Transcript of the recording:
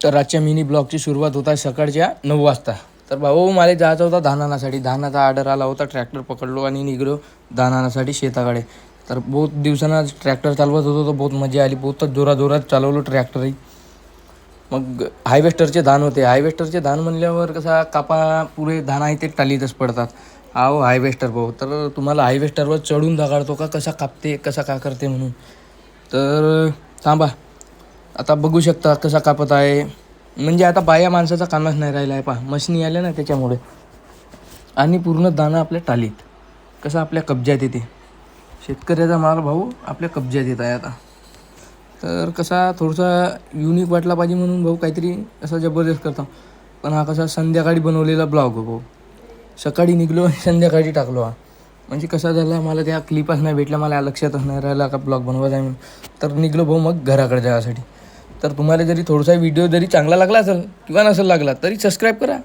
तर आजच्या मिनी ब्लॉगची सुरुवात होत आहे सकाळच्या 9 वाजता. तर भाऊ मला जायचं होता धानासाठी. धानाचा ऑर्डर आला होता. ट्रॅक्टर पकडलो आणि निघलो धानासाठी शेताकडे. तर बहुत दिवसांना ट्रॅक्टर चालवत होतो. तर बहुत मजा आली. बहुतच जोरात चालवलो ट्रॅक्टरही. मग हायवेस्टरचे धान होते. हायवेस्टरचे धान म्हणल्यावर कसा कापा पुरे धान आहे ते टालीतच पडतात. आहो हायवेस्टर भाऊ. तर तुम्हाला हायवेस्टरवर चढून दाखवतो का कसा कापते कसा का करते म्हणून. तर थांबा आता बघू शकता कसा कापत आहे. म्हणजे आता बाया माणसाचा कामच नाही राहिला आहे. पहा मशिनी आल्या ना त्याच्यामुळे. आणि पूर्ण दाणा आपल्या टालीत कसा आपल्या कब्जात येते. शेतकऱ्याचा माल भाऊ आपल्या कब्जात येत आहे आता. तर कसा थोडासा युनिक वाटला पाहिजे म्हणून भाऊ काहीतरी असा जबरदस्त करता. पण हा कसा संध्याकाळी बनवलेला ब्लॉग हो भाऊ. सकाळी निघलो आणि संध्याकाळी टाकलो हा. म्हणजे कसा झाला मला त्या क्लिपच नाही भेटल्या. मला लक्षातच नाही राहिला का ब्लॉग बनवायचा आहे म्हणून. तर निघलो भाऊ मग घराकडे जाण्यासाठी. तर तुम्हाला जरी थोडासा व्हिडिओ जरी चांगला लागला असेल किंवा नसेल लागला तरी सबस्क्राईब करा.